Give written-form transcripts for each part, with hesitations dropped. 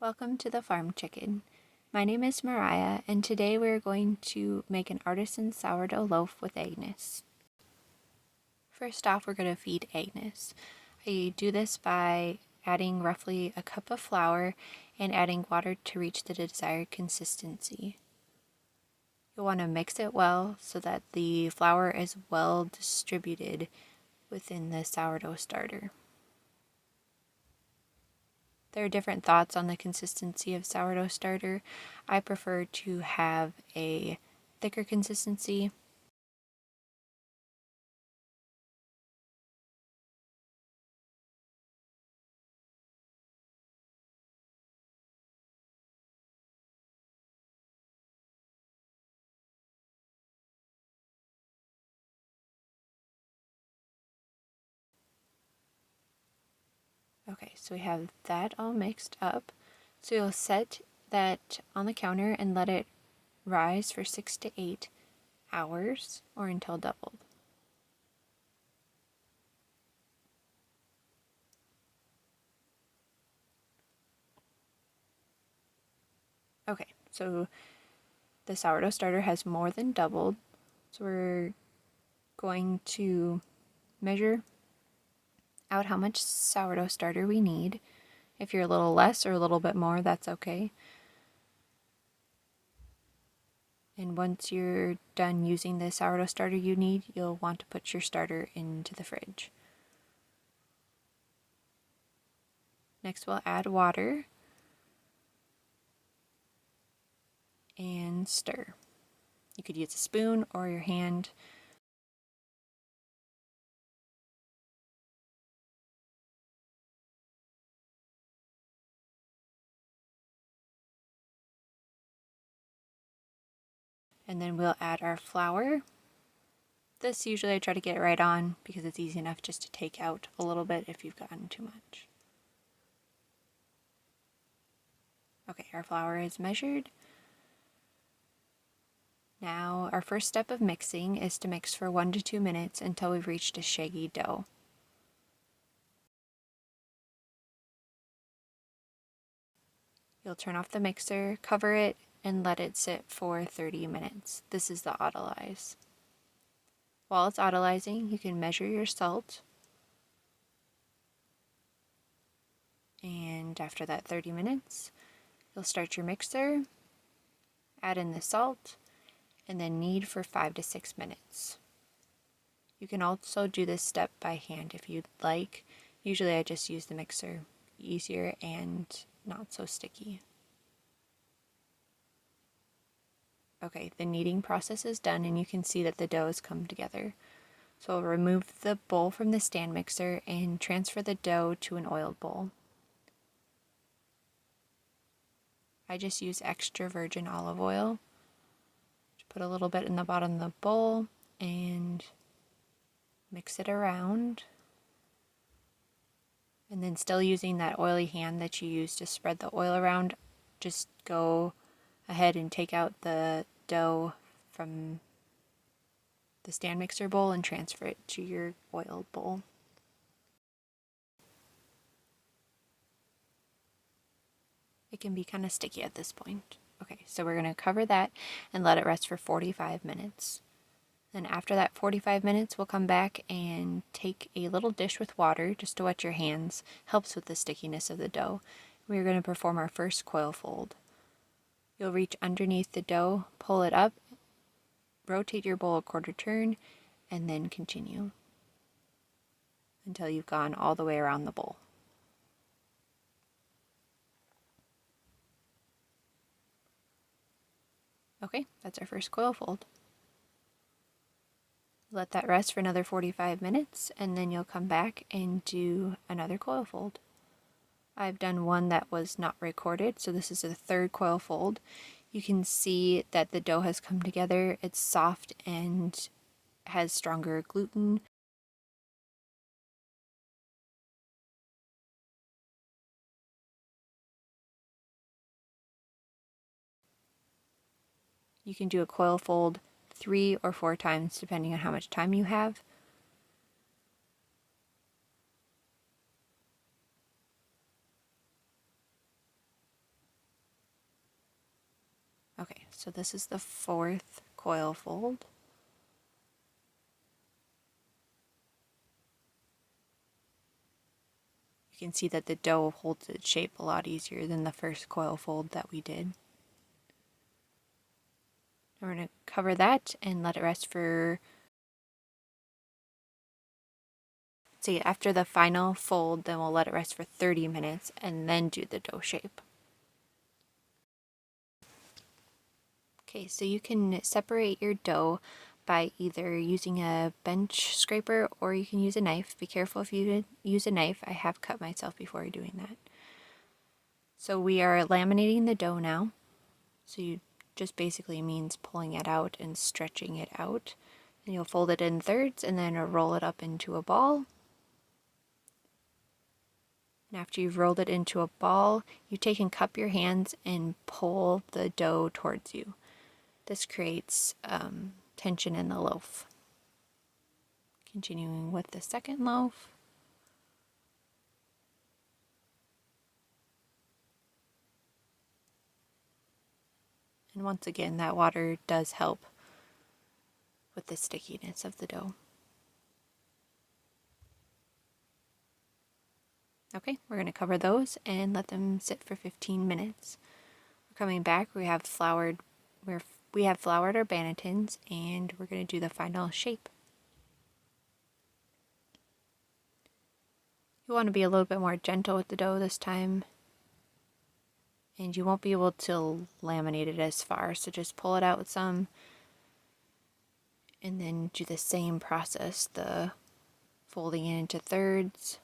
Welcome to the Farm Chicken. My name is Mariah, and today we're going to make an artisan sourdough loaf with Agnes. First off, we're going to feed Agnes. I do this by adding roughly a cup of flour and adding water to reach the desired consistency. You'll want to mix it well so that the flour is well distributed within the sourdough starter. There are different thoughts on the consistency of sourdough starter. I prefer to have a thicker consistency. Okay, so we have that all mixed up. So you'll set that on the counter and let it rise for 6 to 8 hours or until doubled. Okay, so the sourdough starter has more than doubled. So we're going to measure out how much sourdough starter we need. If you're a little less or a little bit more, that's okay. And once you're done using the sourdough starter you need, you'll want to put your starter into the fridge. Next, we'll add water and stir. You could use a spoon or your hand. And then we'll add our flour. This usually I try to get it right on because it's easy enough just to take out a little bit if you've gotten too much. Okay, our flour is measured. Now our first step of mixing is to mix for 1 to 2 minutes until we've reached a shaggy dough. You'll turn off the mixer, cover it, and let it sit for 30 minutes. This is the Autolyse. While it's autolyzing, you can measure your salt. And after that 30 minutes, you'll start your mixer, add in the salt, and then knead for 5 to 6 minutes. You can also do this step by hand if you'd like. Usually I just use the mixer, easier and not so sticky. Okay, the kneading process is done and you can see that the dough has come together. So I'll remove the bowl from the stand mixer and transfer the dough to an oiled bowl. I just use extra virgin olive oil. Just put a little bit in the bottom of the bowl and mix it around. And then still using that oily hand that you use to spread the oil around, just go ahead and take out the dough from the stand mixer bowl and transfer it to your oiled bowl. It can be kind of sticky at this point. Okay, so we're going to cover that and let it rest for 45 minutes. Then after that 45 minutes, we'll come back and take a little dish with water just to wet your hands. Helps with the stickiness of the dough. We're going to perform our first coil fold. You'll reach underneath the dough, pull it up, rotate your bowl a quarter turn, and then continue until you've gone all the way around the bowl. Okay, that's our first coil fold. Let that rest for another 45 minutes, and then you'll come back and do another coil fold. I've done one that was not recorded, so this is the third coil fold. You can see that the dough has come together. It's soft and has stronger gluten. You can do a coil fold 3 or 4 times depending on how much time you have. Okay, so this is the fourth coil fold. You can see that the dough holds its shape a lot easier than the first coil fold that we did. We're going to cover that and let it rest for, see, after the final fold, then we'll let it rest for 30 minutes and then do the dough shape. Okay, so you can separate your dough by either using a bench scraper or you can use a knife. Be careful if you use a knife. I have cut myself before doing that. So we are laminating the dough now. So you just basically means pulling it out and stretching it out. And you'll fold it in thirds and then roll it up into a ball. And after you've rolled it into a ball, you take and cup your hands and pull the dough towards you. This creates tension in the loaf. Continuing with the second loaf. And once again, that water does help with the stickiness of the dough. Okay, we're going to cover those and let them sit for 15 minutes. We're coming back. We have floured our bannetons and we're going to do the final shape. You want to be a little bit more gentle with the dough this time. And you won't be able to laminate it as far, so just pull it out with some and then do the same process, the folding it into thirds,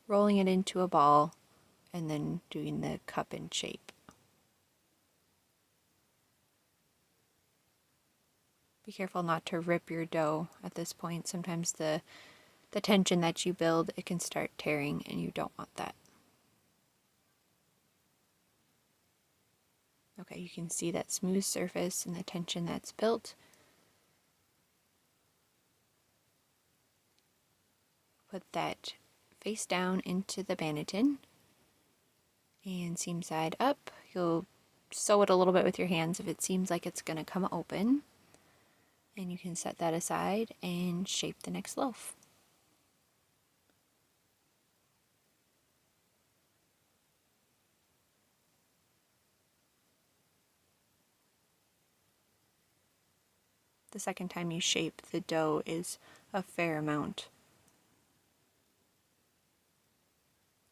rolling it into a ball, and then doing the cup in shape. Be careful not to rip your dough at this point. Sometimes the tension that you build, it can start tearing and you don't want that. Okay, you can see that smooth surface and the tension that's built. Put that face down into the banneton and seam side up. You'll sew it a little bit with your hands if it seems like it's going to come open. And you can set that aside and shape the next loaf. The second time you shape, the dough is a fair amount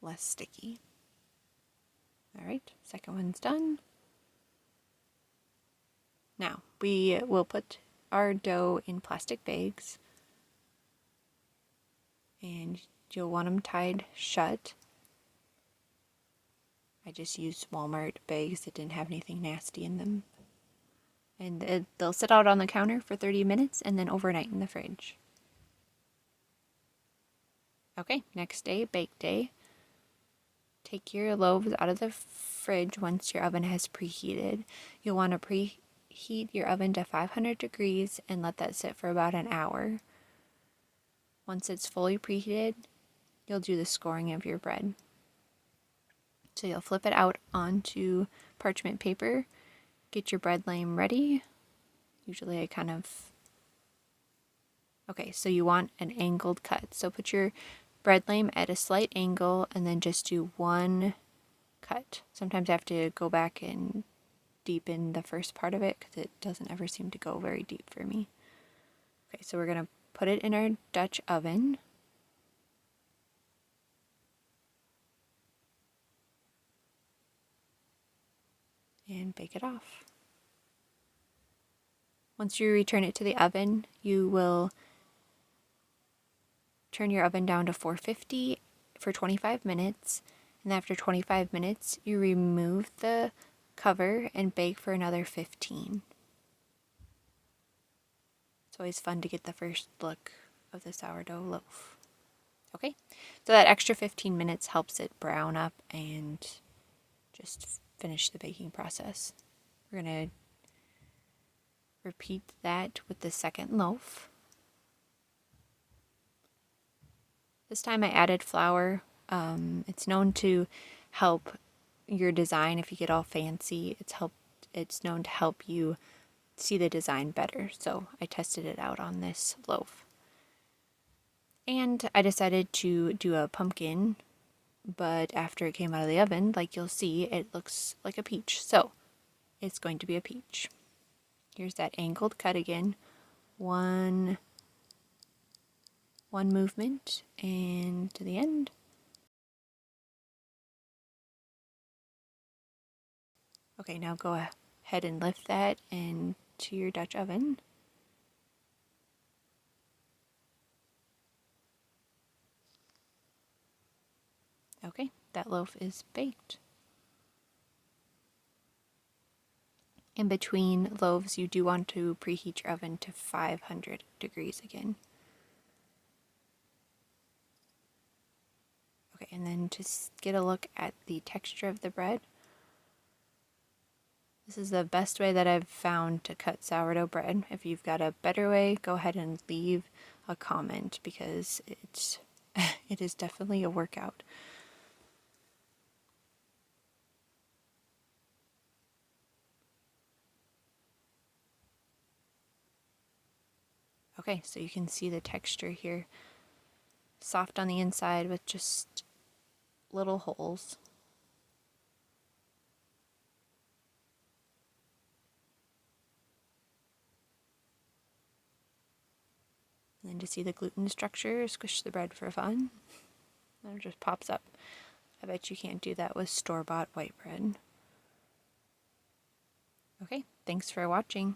less sticky. Alright, second one's done. Now, we will put our dough in plastic bags. And you'll want them tied shut. I just used Walmart bags that didn't have anything nasty in them. And they'll sit out on the counter for 30 minutes and then overnight in the fridge. Okay, next day, bake day. Take your loaves out of the fridge once your oven has preheated. You'll want to preheat your oven to 500 degrees and let that sit for about an hour. Once it's fully preheated, you'll do the scoring of your bread. So you'll flip it out onto parchment paper, get your bread lame ready. Usually I kind of... Okay, so you want an angled cut. So put your bread lame at a slight angle and then just do one cut. Sometimes I have to go back and deepen the first part of it because it doesn't ever seem to go very deep for me. Okay, so we're going to put it in our Dutch oven. And bake it off. Once you return it to the oven, you will turn your oven down to 450 for 25 minutes. And after 25 minutes, you remove the cover and bake for another 15. It's always fun to get the first look of the sourdough loaf. Okay, so that extra 15 minutes helps it brown up and just finish the baking process. We're going to repeat that with the second loaf. This time I added flour. It's known to help your design if you get all fancy. it's known to help you see the design better. So I tested it out on this loaf. And I decided to do a pumpkin, but after it came out of the oven, like you'll see, it looks like a peach. So it's going to be a peach. Here's that angled cut again. One movement and to the end. Okay, now go ahead and lift that into your Dutch oven. Okay, that loaf is baked. In between loaves, you do want to preheat your oven to 500 degrees again. Okay, and then just get a look at the texture of the bread. This is the best way that I've found to cut sourdough bread. If you've got a better way, go ahead and leave a comment because it is definitely a workout. Okay, so you can see the texture here. Soft on the inside with just little holes. And then to see the gluten structure, squish the bread for fun. And it just pops up. I bet you can't do that with store-bought white bread. Okay, thanks for watching.